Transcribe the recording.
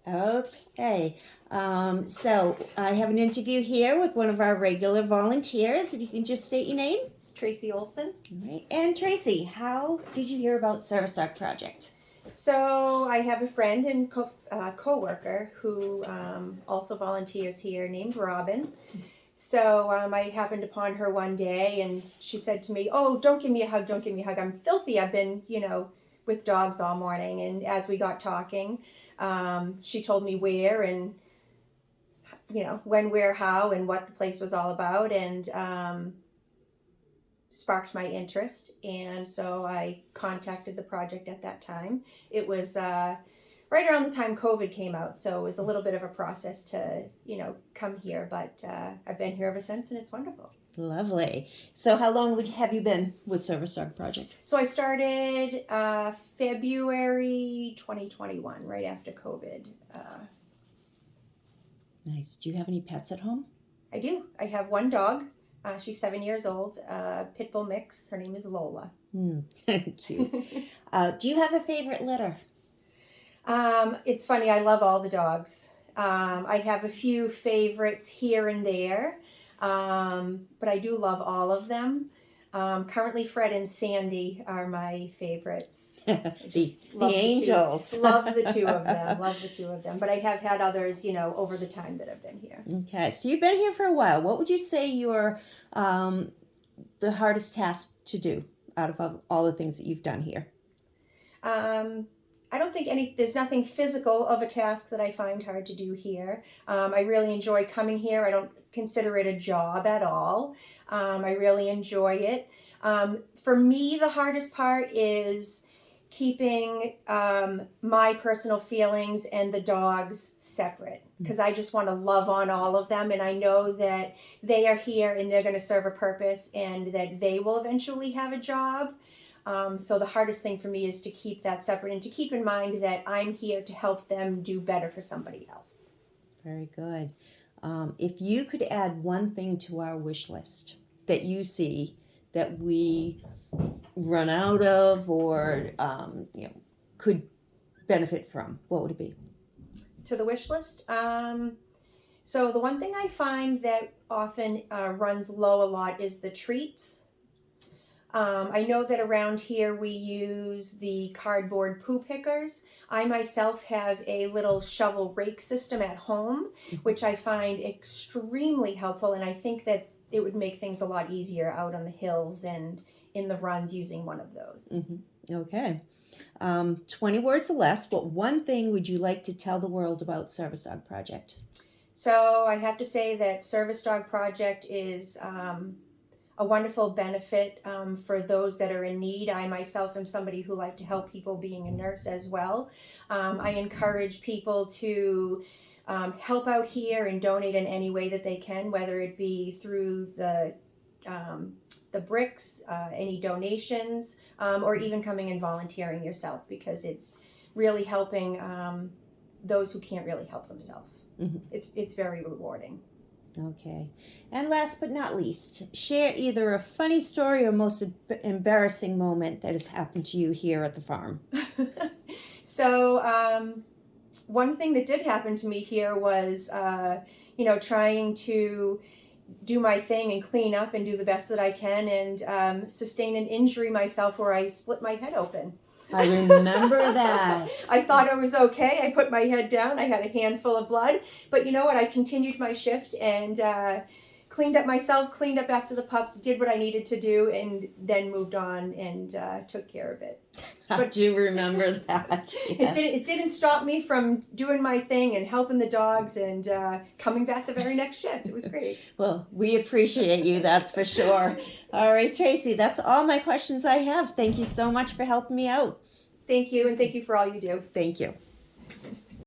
Okay. So I have an interview here with one of our regular volunteers. If you can just state your name. Tracy Olson. All right. And Tracy, how did you hear about Service Dog Project? So I have a friend and co-worker who also volunteers here named Robin. So I happened upon her one day and she said to me, "Oh, don't give me a hug, don't give me a hug. I'm filthy. I've been, with dogs all morning." And as we got talking, she told me where and, when, where, how, and what the place was all about. And sparked my interest, and so I contacted the project at that time. It was right around the time COVID came out, so it was a little bit of a process to come here, but I've been here ever since, and it's wonderful. Lovely. So how long have you been with Service Dog Project? So I started February 2021, right after COVID. Nice. Do you have any pets at home? I do. I have one dog. She's 7 years old, pit bull mix. Her name is Lola. Cute. Do you have a favorite litter? It's funny, I love all the dogs. I have a few favorites here and there, but I do love all of them. Currently, Fred and Sandy are my favorites. the angels. Love the two of them. Love the two of them. But I have had others, over the time that I've been here. Okay, so you've been here for a while. What would you say your the hardest task to do out of all the things that you've done here? I don't think there's nothing physical of a task that I find hard to do here. I really enjoy coming here. I don't consider it a job at all. I really enjoy it. For me, the hardest part is keeping my personal feelings and the dogs separate, because I just want to love on all of them, and I know that they are here and they're going to serve a purpose and that they will eventually have a job. So the hardest thing for me is to keep that separate and to keep in mind that I'm here to help them do better for somebody else. Very good. If you could add one thing to our wish list that you see that we run out of or could benefit from, what would it be? To the wish list? So the one thing I find that often runs low a lot is the treats. I know that around here we use the cardboard poo pickers. I myself have a little shovel rake system at home, which I find extremely helpful, and I think that it would make things a lot easier out on the hills and in the runs using one of those. Mm-hmm. Okay. 20 words or less, what one thing would you like to tell the world about Service Dog Project? So I have to say that Service Dog Project is a wonderful benefit for those that are in need. I myself am somebody who like to help people, being a nurse as well. I encourage people to help out here and donate in any way that they can, whether it be through the bricks, any donations, or even coming and volunteering yourself, because it's really helping those who can't really help themselves. Mm-hmm. It's very rewarding. Okay. And last but not least, share either a funny story or most embarrassing moment that has happened to you here at the farm. So, one thing that did happen to me here was, trying to do my thing and clean up and do the best that I can, and sustain an injury myself where I split my head open. I remember that. I thought I was okay. I put my head down. I had a handful of blood. But you know what? I continued my shift and cleaned up myself, cleaned up after the pups, did what I needed to do, and then moved on and took care of it. I do remember that. Yes. It didn't stop me from doing my thing and helping the dogs and coming back the very next shift. It was great. Well, we appreciate you, that's for sure. All right, Tracy, that's all my questions I have. Thank you so much for helping me out. Thank you, and thank you for all you do. Thank you.